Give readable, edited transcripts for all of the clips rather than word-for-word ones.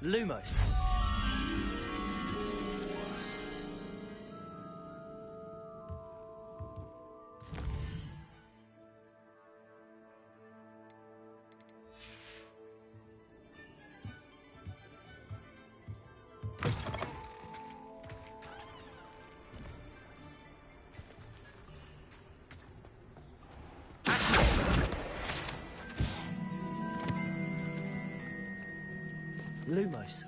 Lumos. Lumos.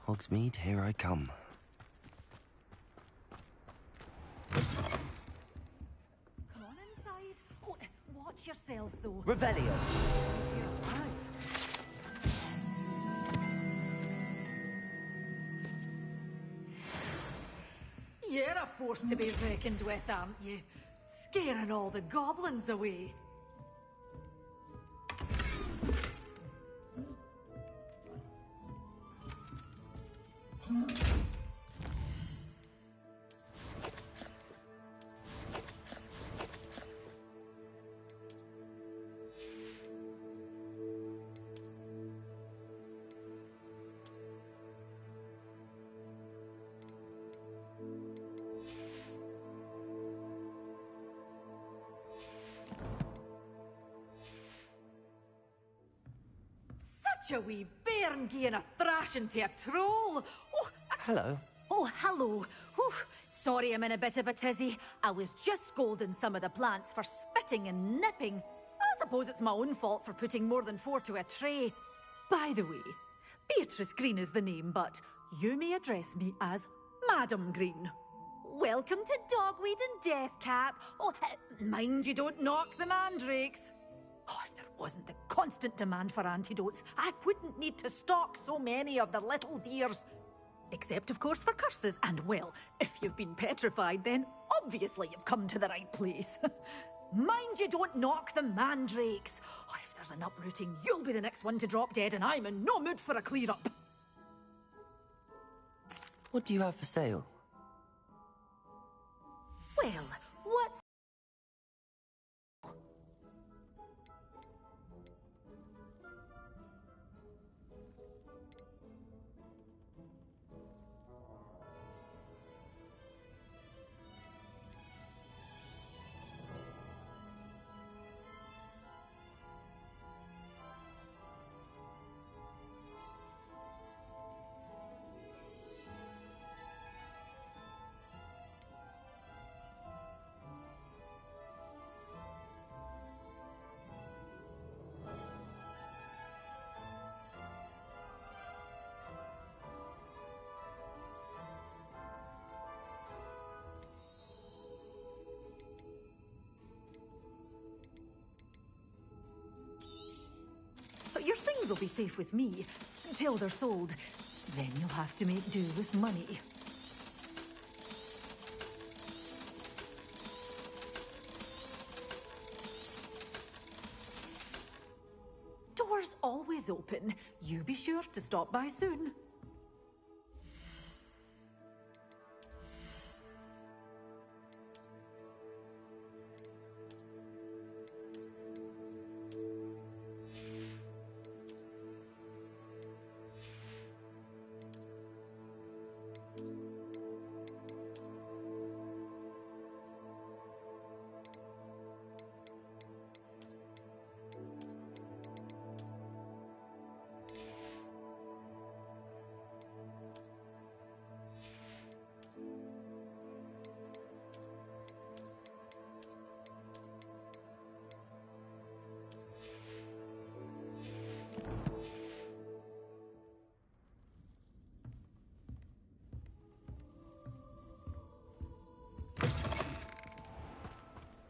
Hogsmeade, here I come. Come on inside. Oh, watch yourself, though. Revelio. You're alive. You're a force to be reckoned with, aren't you? Scaring all the goblins away. Such a wee bairn gieing a thrashing to a troll. Oh, Hello. oh, hello. Whew. Sorry I'm in a bit of a tizzy. I was just scolding some of the plants for spitting and nipping. I suppose it's my own fault for putting more than 4 to a tray. By the way, Beatrice Green is the name, but you may address me as Madam Green. Welcome to Dogweed and Deathcap. Oh, mind you don't knock the mandrakes. Oh, if there wasn't the constant demand for antidotes, I wouldn't need to stock so many of the little dears. Except, of course, for curses. And, well, if you've been petrified, then obviously you've come to the right place. Mind you don't knock the mandrakes. Oh, if there's an uprooting, you'll be the next one to drop dead, and I'm in no mood for a clear-up. What do you have for sale? Well, what's... But your things will be safe with me, until they're sold. Then you'll have to make do with money. Doors always open. You be sure to stop by soon.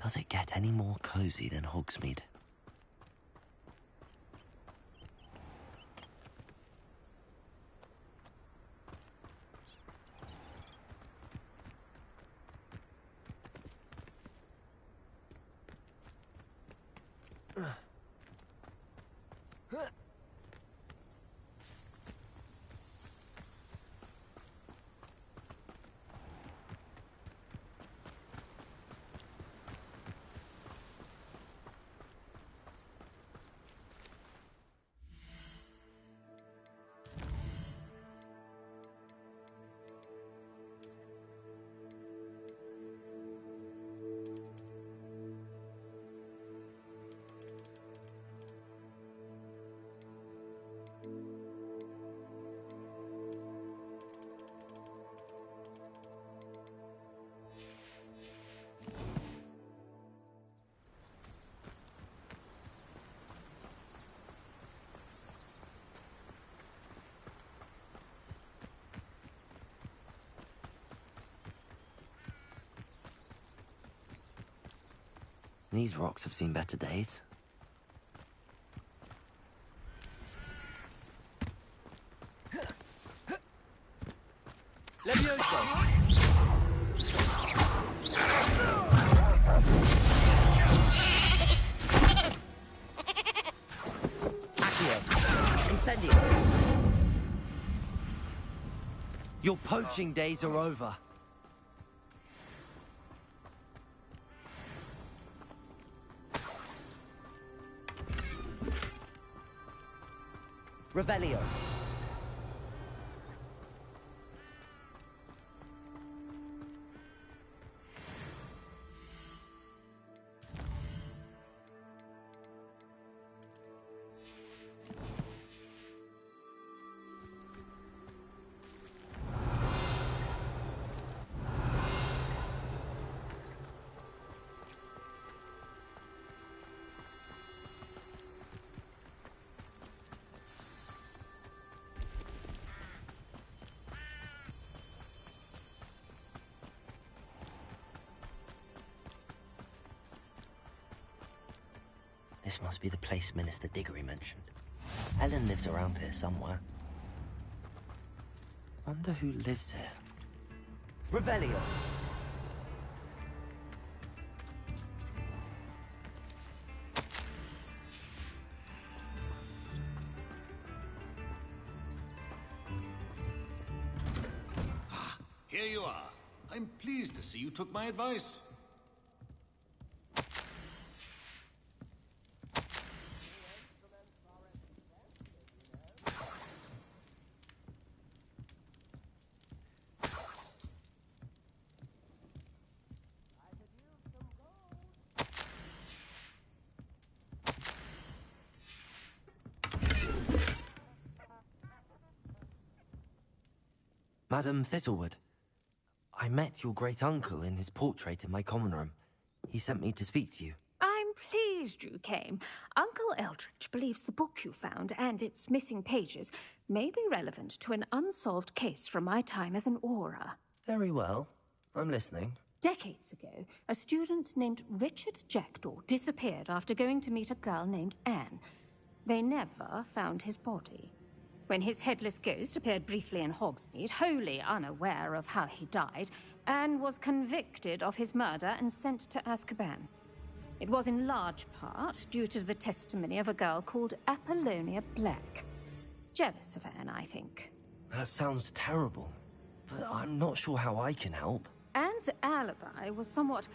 Does it get any more cozy than Hogsmeade? These rocks have seen better days. Levioso! Accio! Incendio! Your poaching days are over. Revelio. This must be the place Minister Diggory mentioned. Helen lives around here somewhere. Wonder who lives here. Revelio! Here you are. I'm pleased to see you took my advice. Madam Thistlewood, I met your great-uncle in his portrait in my common room. He sent me to speak to you. I'm pleased you came. Uncle Eldridge believes the book you found and its missing pages may be relevant to an unsolved case from my time as an Auror. Very well. I'm listening. Decades ago, a student named Richard Jackdaw disappeared after going to meet a girl named Anne. They never found his body. When his headless ghost appeared briefly in Hogsmeade, wholly unaware of how he died, Anne was convicted of his murder and sent to Azkaban. It was in large part due to the testimony of a girl called Apollonia Black. Jealous of Anne, I think. That sounds terrible, but I'm not sure how I can help. Anne's alibi was somewhat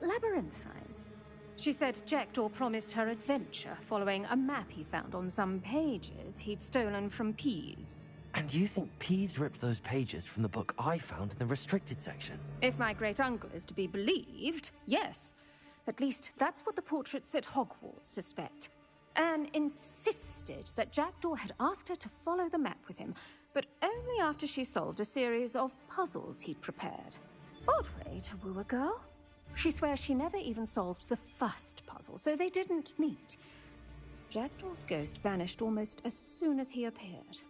labyrinthine. She said Jackdaw promised her adventure following a map he found on some pages he'd stolen from Peeves. And you think Peeves ripped those pages from the book I found in the restricted section? If my great-uncle is to be believed, yes. At least that's what the portraits at Hogwarts suspect. Anne insisted that Jackdaw had asked her to follow the map with him, but only after she solved a series of puzzles he'd prepared. Odd way to woo a girl. She swears she never even solved the first puzzle, so they didn't meet. Jackdaw's ghost vanished almost as soon as he appeared.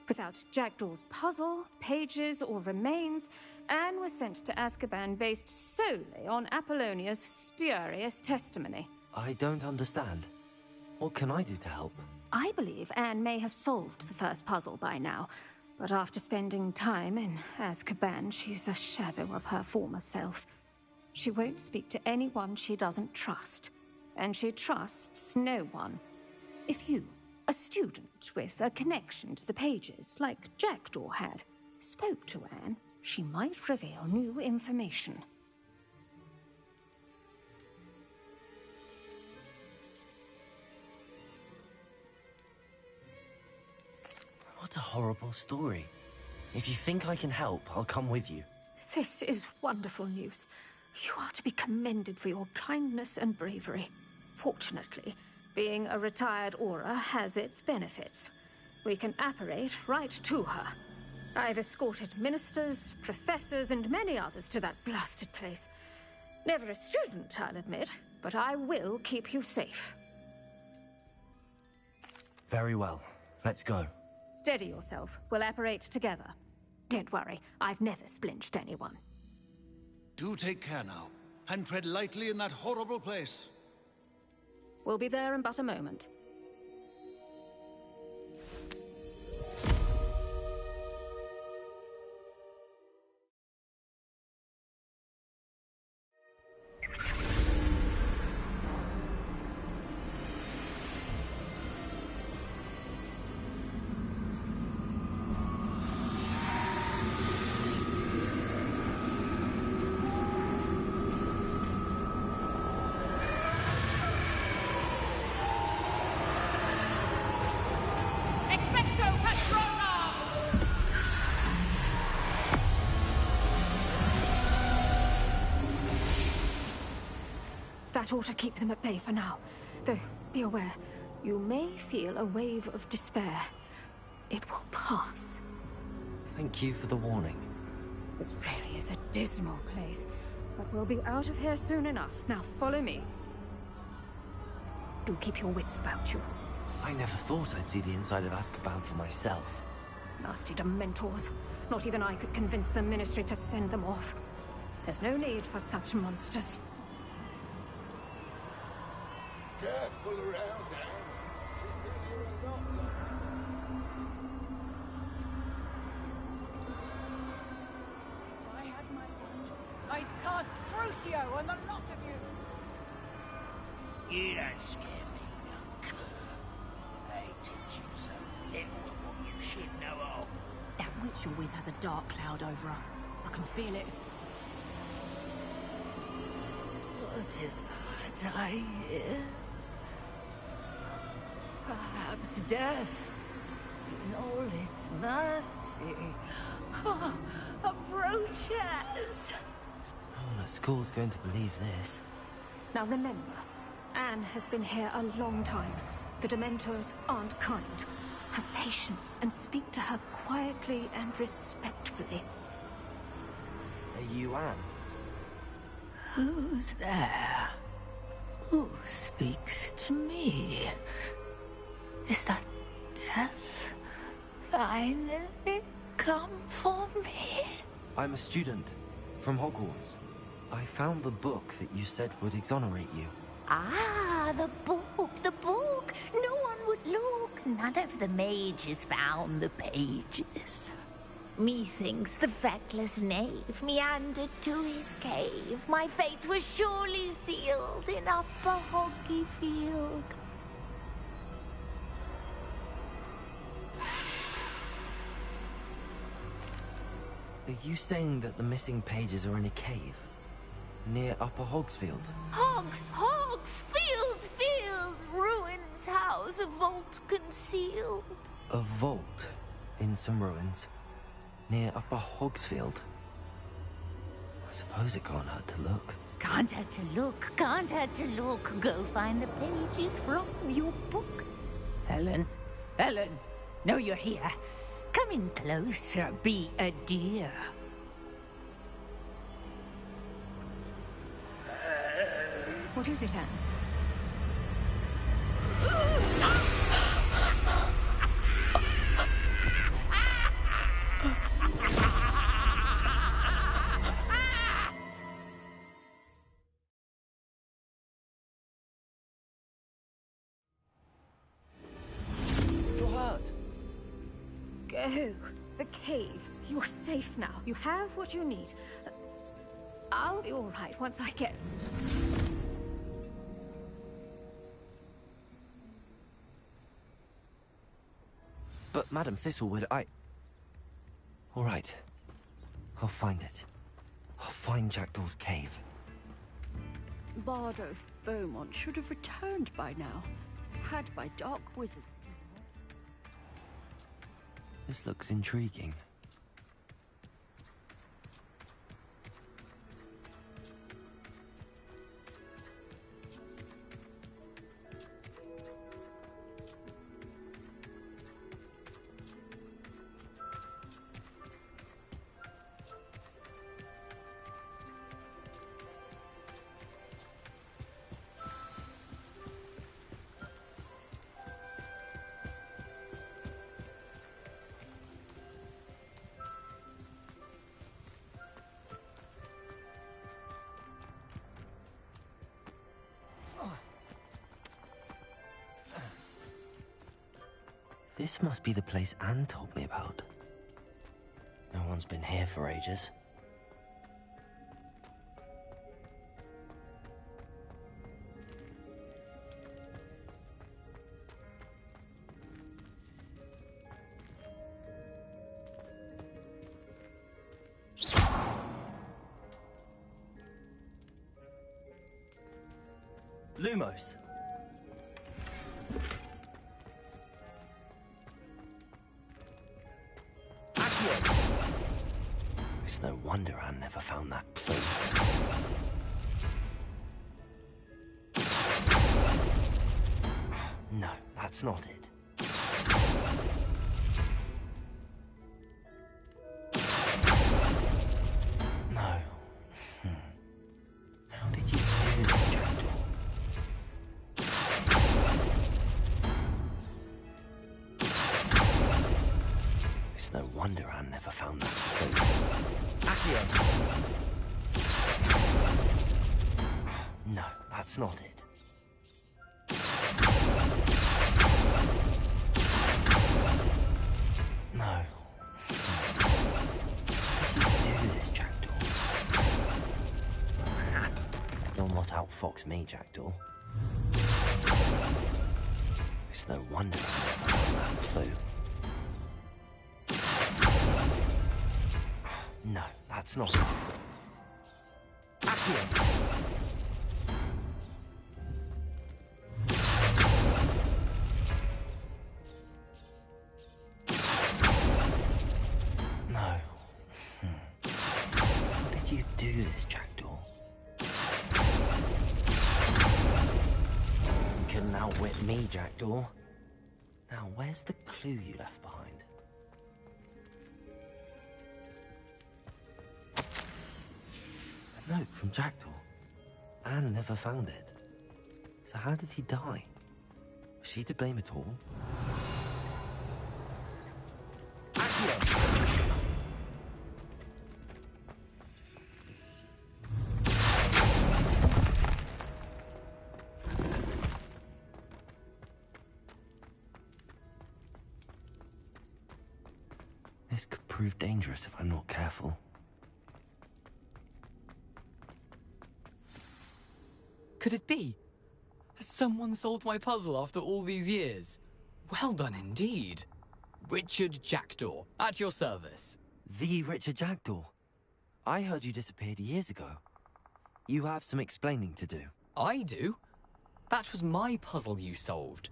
Without Jackdaw's puzzle, pages, or remains, Anne was sent to Azkaban based solely on Apollonia's spurious testimony. I don't understand. What can I do to help? I believe Anne may have solved the first puzzle by now, but after spending time in Azkaban, she's a shadow of her former self. She won't speak to anyone she doesn't trust, and she trusts no one. If you, a student with a connection to the pages, like Jackdaw had, spoke to Anne, she might reveal new information. What a horrible story. If you think I can help, I'll come with you. This is wonderful news. You are to be commended for your kindness and bravery. Fortunately, being a retired Auror has its benefits. We can apparate right to her. I've escorted ministers, professors, and many others to that blasted place. Never a student, I'll admit, but I will keep you safe. Very well. Let's go. Steady yourself. We'll apparate together. Don't worry, I've never splinched anyone. Do take care now, and tread lightly in that horrible place. We'll be there in but a moment. That ought to keep them at bay for now. Though, be aware, you may feel a wave of despair. It will pass. Thank you for the warning. This really is a dismal place, but we'll be out of here soon enough. Now follow me. Do keep your wits about you. I never thought I'd see the inside of Azkaban for myself. Nasty Dementors. Not even I could convince the Ministry to send them off. There's no need for such monsters. Careful around, Anne. She's been here a lot. If I had my way, I'd cast Crucio on the lot of you. You don't scare me, young cur. They teach you so little of what you should know of. That witch you're with has a dark cloud over her. I can feel it. What is that I hear? Perhaps death, in all its mercy, approaches. No one at school's going to believe this. Now remember, Anne has been here a long time. The Dementors aren't kind. Have patience and speak to her quietly and respectfully. Are you Anne? Who's there? Who speaks to me? Is that death finally come for me? I'm a student from Hogwarts. I found the book that you said would exonerate you. Ah, the book, the book. No one would look. None of the mages found the pages. Methinks the feckless knave meandered to his cave. My fate was surely sealed in Upper Hoggyfield. Are you saying that the missing pages are in a cave? Near Upper Hogsfield? Hogsfield, ruins house, a vault concealed. A vault in some ruins? Near Upper Hogsfield? I suppose it can't hurt to look. Can't hurt to look. Go find the pages from your book. Helen, know you're here. Come in closer, be a dear. What is it, Anne? Oh, the cave. You're safe now. You have what you need. I'll be all right once I get... But, Madam Thistlewood, all right. I'll find it. I'll find Jackdaw's cave. Bard of Beaumont should have returned by now. Had by dark wizard. This looks intriguing. This must be the place Anne told me about. No one's been here for ages. Lumos. It's no wonder Anne never found that clue. No, that's not it. No. How did you do this, Jackdaw? It's no wonder Anne never found that clue. No, that's not it. No. How did you do this, Jackdaw? You'll not outfox me, Jackdaw. It's no wonder I never found that clue. No, that's not it. No. How did you do this, Jackdaw? You couldn't outwit me, Jackdaw. Now, where's the clue you left behind? A note from Jackdaw. Anne never found it. So how did he die? Was she to blame at all? This could prove dangerous if I'm not careful. Could it be? Has someone solved my puzzle after all these years? Well done indeed. Richard Jackdaw, at your service. The Richard Jackdaw? I heard you disappeared years ago. You have some explaining to do. I do? That was my puzzle you solved.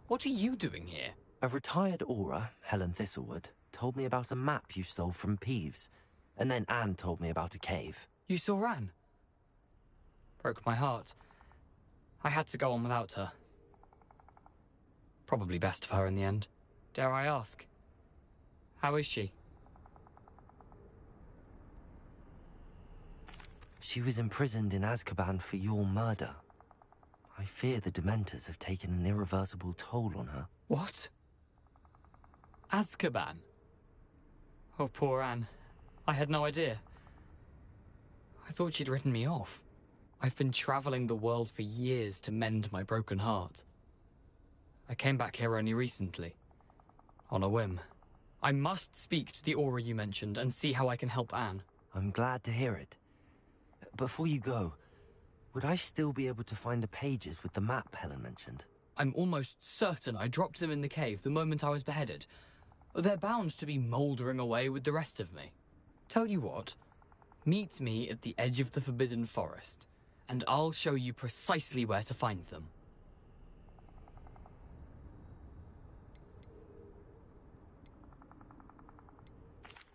What are you doing here? A retired aura, Helen Thistlewood, told me about a map you stole from Peeves. And then Anne told me about a cave. You saw Anne? Broke my heart. I had to go on without her. Probably best for her in the end. Dare I ask? How is she? She was imprisoned in Azkaban for your murder. I fear the Dementors have taken an irreversible toll on her. What? Azkaban? Oh, poor Anne. I had no idea. I thought she'd written me off. I've been traveling the world for years to mend my broken heart. I came back here only recently, on a whim. I must speak to the aura you mentioned and see how I can help Anne. I'm glad to hear it. Before you go, would I still be able to find the pages with the map Helen mentioned? I'm almost certain I dropped them in the cave the moment I was beheaded. They're bound to be mouldering away with the rest of me. Tell you what, meet me at the edge of the Forbidden Forest, and I'll show you precisely where to find them.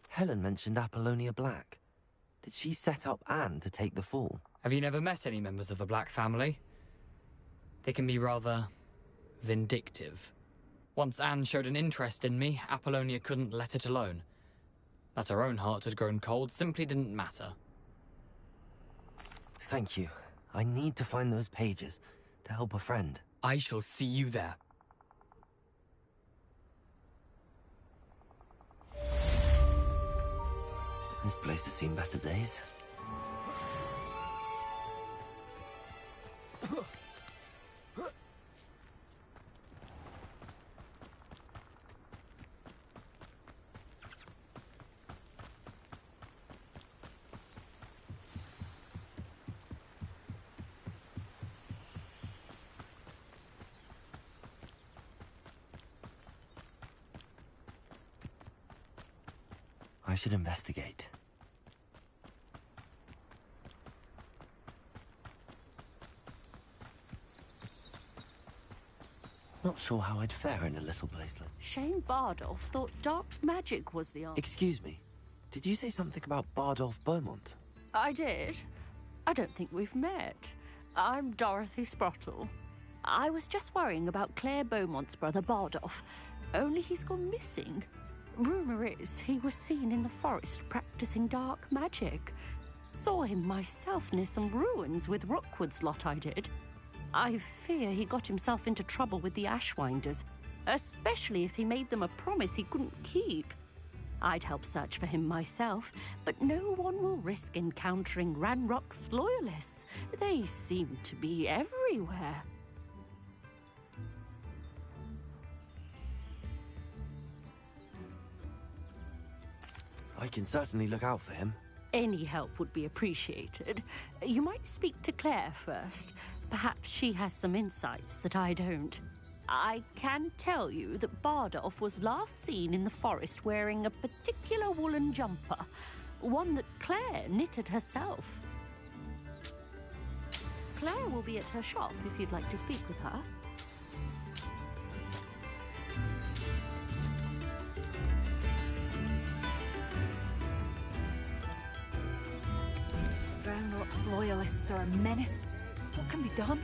Helen mentioned Apollonia Black. Did she set up Anne to take the fall? Have you never met any members of the Black family? They can be rather vindictive. Once Anne showed an interest in me, Apollonia couldn't let it alone. That her own heart had grown cold simply didn't matter. Thank you. I need to find those pages to help a friend. I shall see you there. This place has seen better days. I should investigate. Not sure how I'd fare in a little place like... Shane Bardolph thought dark magic was the answer. Excuse me. Did you say something about Bardolph Beaumont? I did. I don't think we've met. I'm Dorothy Sprottle. I was just worrying about Claire Beaumont's brother Bardolph. Only he's gone missing. Rumour is he was seen in the forest practicing dark magic. Saw him myself near some ruins with Rookwood's lot I did. I fear he got himself into trouble with the Ashwinders, especially if he made them a promise he couldn't keep. I'd help search for him myself, but no one will risk encountering Ranrock's loyalists. They seem to be everywhere. I can certainly look out for him. Any help would be appreciated. You might speak to Claire first. Perhaps she has some insights that I don't. I can tell you that Bardolph was last seen in the forest wearing a particular woolen jumper, one that Claire knitted herself. Claire will be at her shop if you'd like to speak with her. Ranrock's loyalists are a menace. What can be done?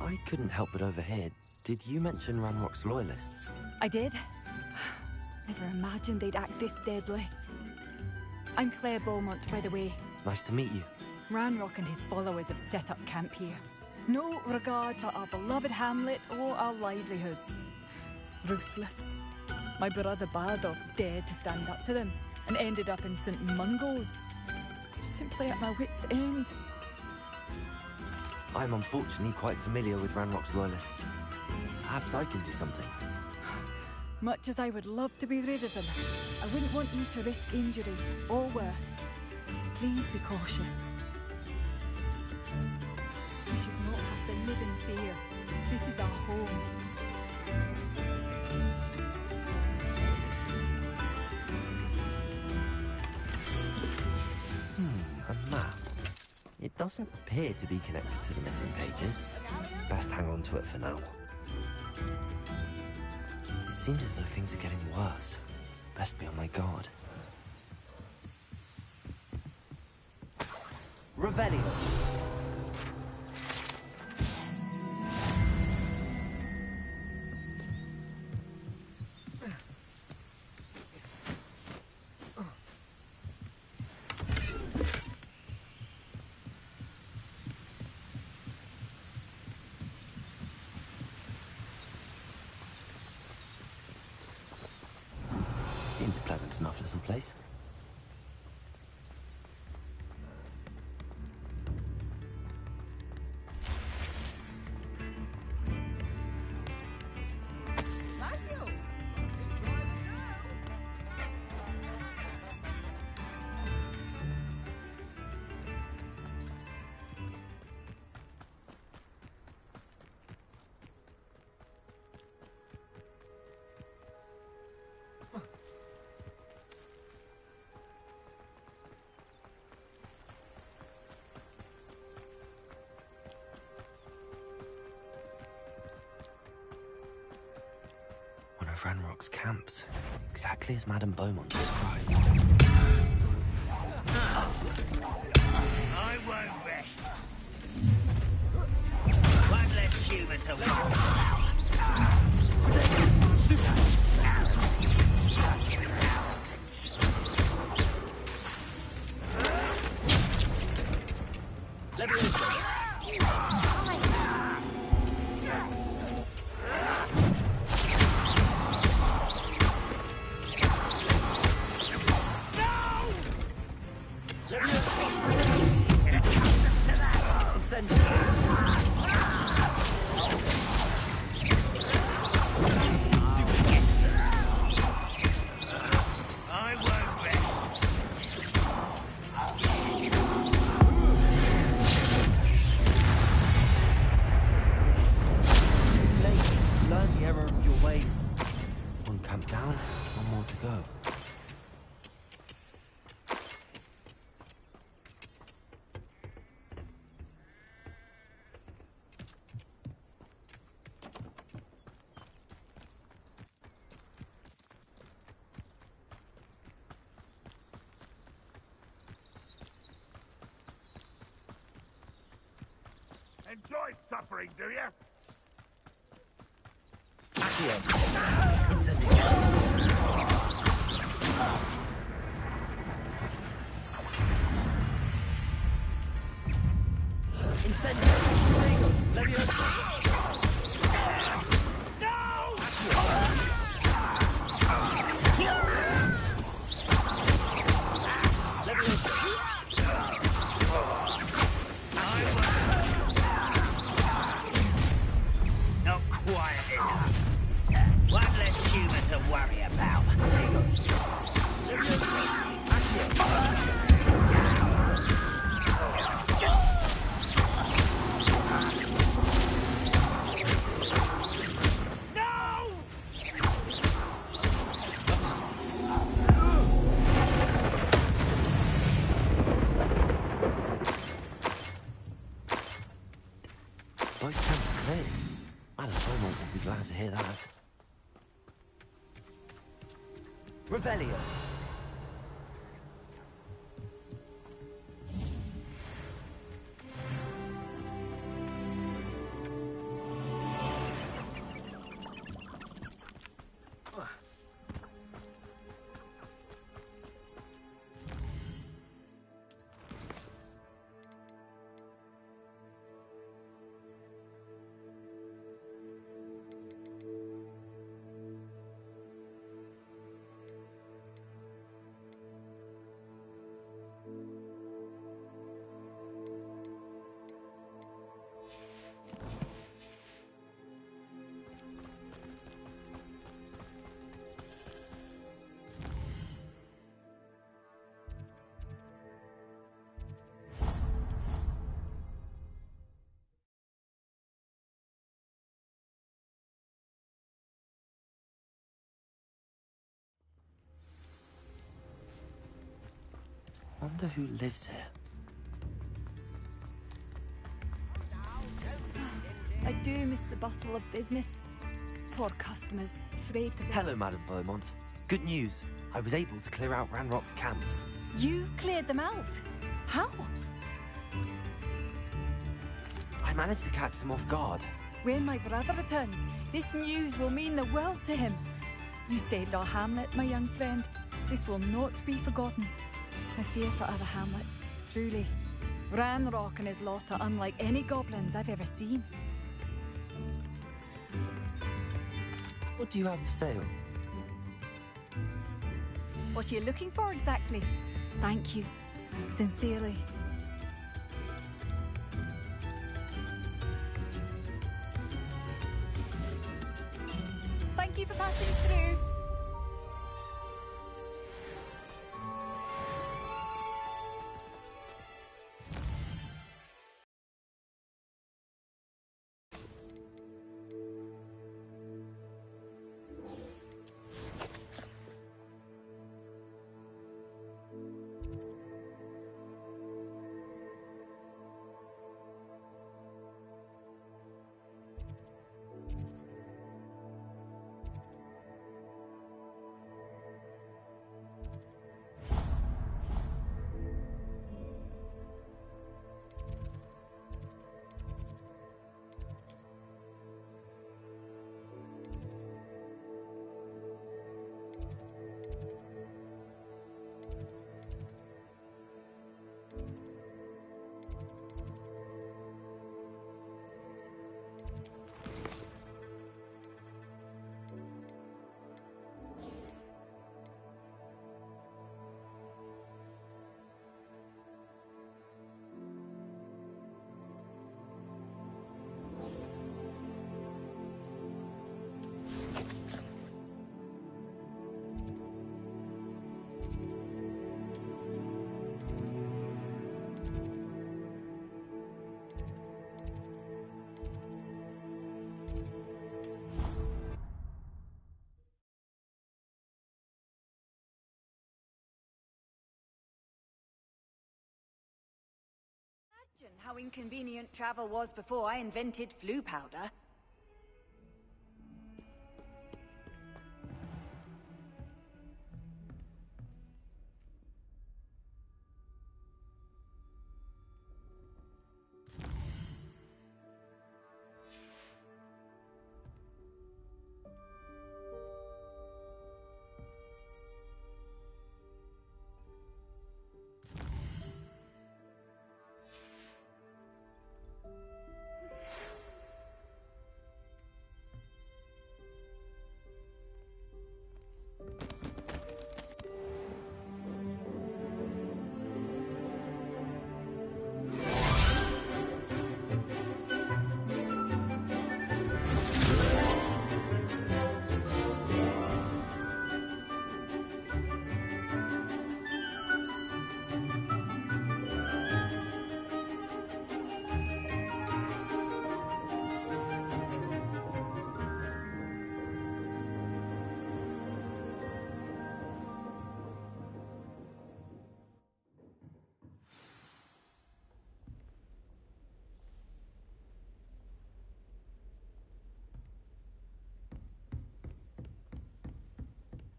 I couldn't help but overhear. Did you mention Ranrock's loyalists? I did. Never imagined they'd act this deadly. I'm Claire Beaumont, by the way. Nice to meet you. Ranrock and his followers have set up camp here. No regard for our beloved hamlet or our livelihoods. Ruthless. My brother Bardolph dared to stand up to them and ended up in St. Mungo's. Simply at my wit's end. I'm unfortunately quite familiar with Ranrock's loyalists. Perhaps I can do something. Much as I would love to be rid of them, I wouldn't want you to risk injury or worse. Please be cautious. We should not have to live in fear. This is our home. A map. It doesn't appear to be connected to the missing pages. Best hang on to it for now. It seems as though things are getting worse. Best be on my guard. Revelio. Seems a pleasant enough little place. of Ranrock's camps, exactly as Madame Beaumont described. I won't rest. One less human to worry about. Let me Enjoy suffering, do you? Accio. Incendio. Incendio. Leviosa. not quiet enough. One less human to worry about. Both camps cleared. Madame Beaumont will be glad to hear that. Revelio. Wonder who lives here. I do miss the bustle of business. Poor customers, afraid to... Hello, Madame Beaumont. Good news. I was able to clear out Ranrock's camps. You cleared them out? How? I managed to catch them off guard. When my brother returns, this news will mean the world to him. You saved our hamlet, my young friend. This will not be forgotten. I fear for other hamlets, truly. Ranrock and his lot are unlike any goblins I've ever seen. What do you have for sale? What are you looking for exactly? Thank you. Sincerely. Thank you for passing through. Imagine how inconvenient travel was before I invented flu powder.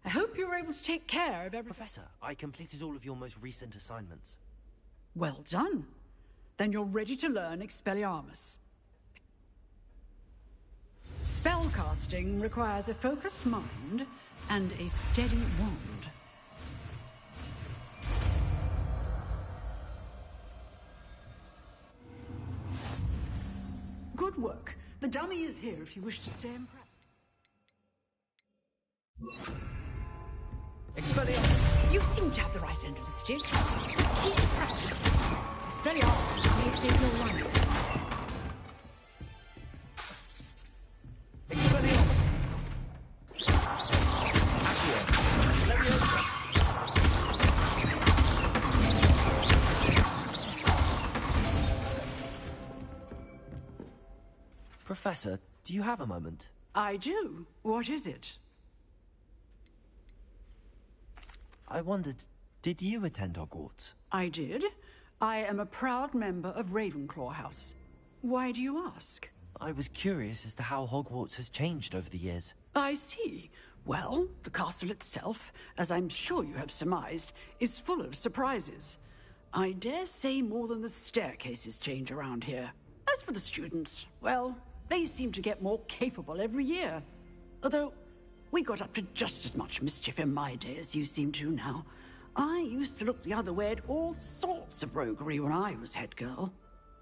I hope you were able to take care of everything. Professor, I completed all of your most recent assignments. Well done. Then you're ready to learn Expelliarmus. Spellcasting requires a focused mind and a steady wand. Good work. The dummy is here if you wish to stay and practice. Expelliarmus, you seem to have the right end of the stick. Keep practicing. Expelliarmus may save your life. Expelliarmus. Accio. Leviosa. Professor, do you have a moment? I do. What is it? I wondered, did you attend Hogwarts? I did. I am a proud member of Ravenclaw House. Why do you ask? I was curious as to how Hogwarts has changed over the years. I see. Well, the castle itself, as I'm sure you have surmised, is full of surprises. I dare say more than the staircases change around here. As for the students, well, they seem to get more capable every year. Although, we got up to just as much mischief in my day as you seem to now. I used to look the other way at all sorts of roguery when I was head girl.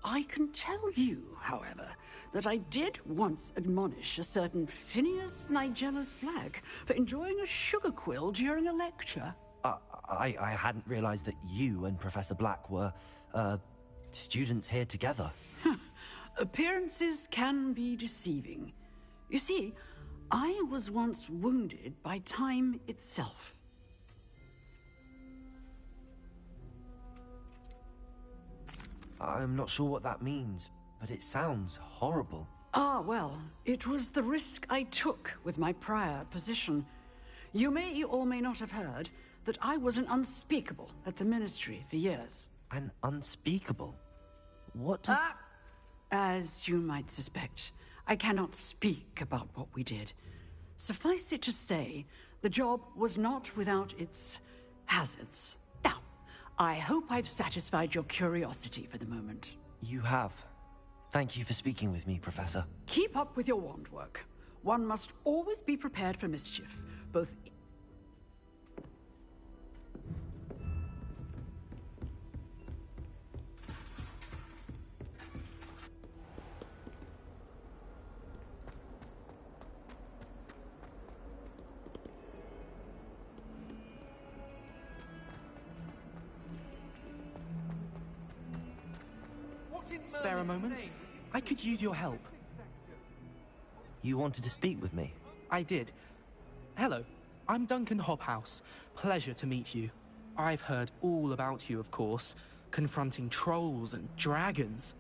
I can tell you, however, that I did once admonish a certain Phineas Nigellus Black for enjoying a sugar quill during a lecture. I hadn't realized that you and Professor Black were, students here together. Appearances can be deceiving. You see, I was once wounded by time itself. I'm not sure what that means, but it sounds horrible. Ah, well, it was the risk I took with my prior position. You may or may not have heard that I was an unspeakable at the Ministry for years. An unspeakable? What does... As you might suspect, I cannot speak about what we did. Suffice it to say, the job was not without its hazards. Now, I hope I've satisfied your curiosity for the moment. You have. Thank you for speaking with me, Professor. Keep up with your wand work. One must always be prepared for mischief, both... Spare a moment? I could use your help. You wanted to speak with me? I did. Hello, I'm Duncan Hobhouse. Pleasure to meet you. I've heard all about you, of course, confronting trolls and dragons.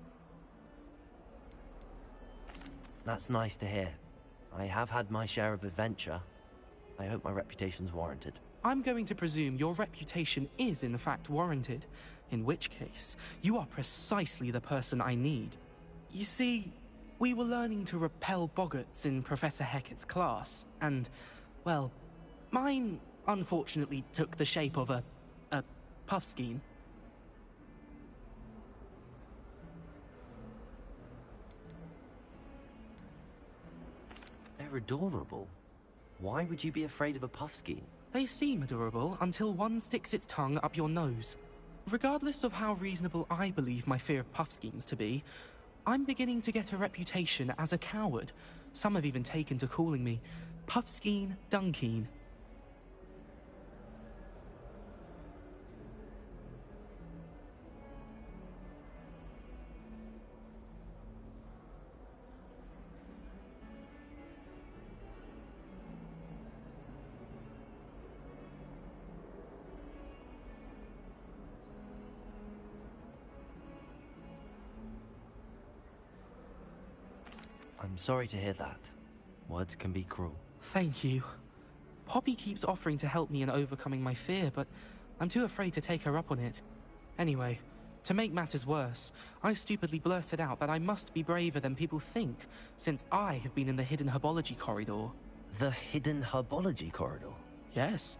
That's nice to hear. I have had my share of adventure. I hope my reputation's warranted. I'm going to presume your reputation is in fact warranted, in which case, you are precisely the person I need. You see, we were learning to repel boggarts in Professor Hecat's class, and, well, mine unfortunately took the shape of a puffskein. They're adorable. Why would you be afraid of a puffskein? They seem adorable until one sticks its tongue up your nose. Regardless of how reasonable I believe my fear of puffskeins to be, I'm beginning to get a reputation as a coward. Some have even taken to calling me Puffskein Dunkeen. I'm sorry to hear that. Words can be cruel. Thank you. Poppy keeps offering to help me in overcoming my fear, but I'm too afraid to take her up on it. Anyway, to make matters worse, I stupidly blurted out that I must be braver than people think, since I have been in the hidden herbology corridor. The hidden herbology corridor? Yes.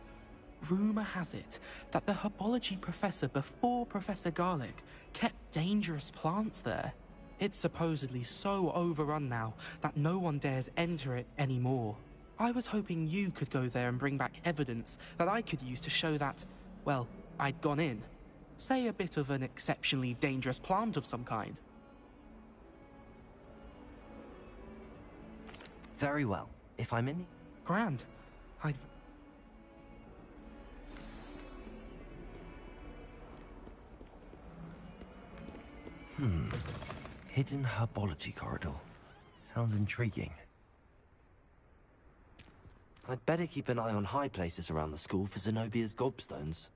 Rumor has it that the herbology professor before Professor Garlic kept dangerous plants there. It's supposedly so overrun now that no one dares enter it anymore. I was hoping you could go there and bring back evidence that I could use to show that, well, I'd gone in. Say a bit of an exceptionally dangerous plant of some kind. Very well. If I'm in... Grand. I'd... Hidden herbology corridor. Sounds intriguing. I'd better keep an eye on high places around the school for Zenobia's gobstones.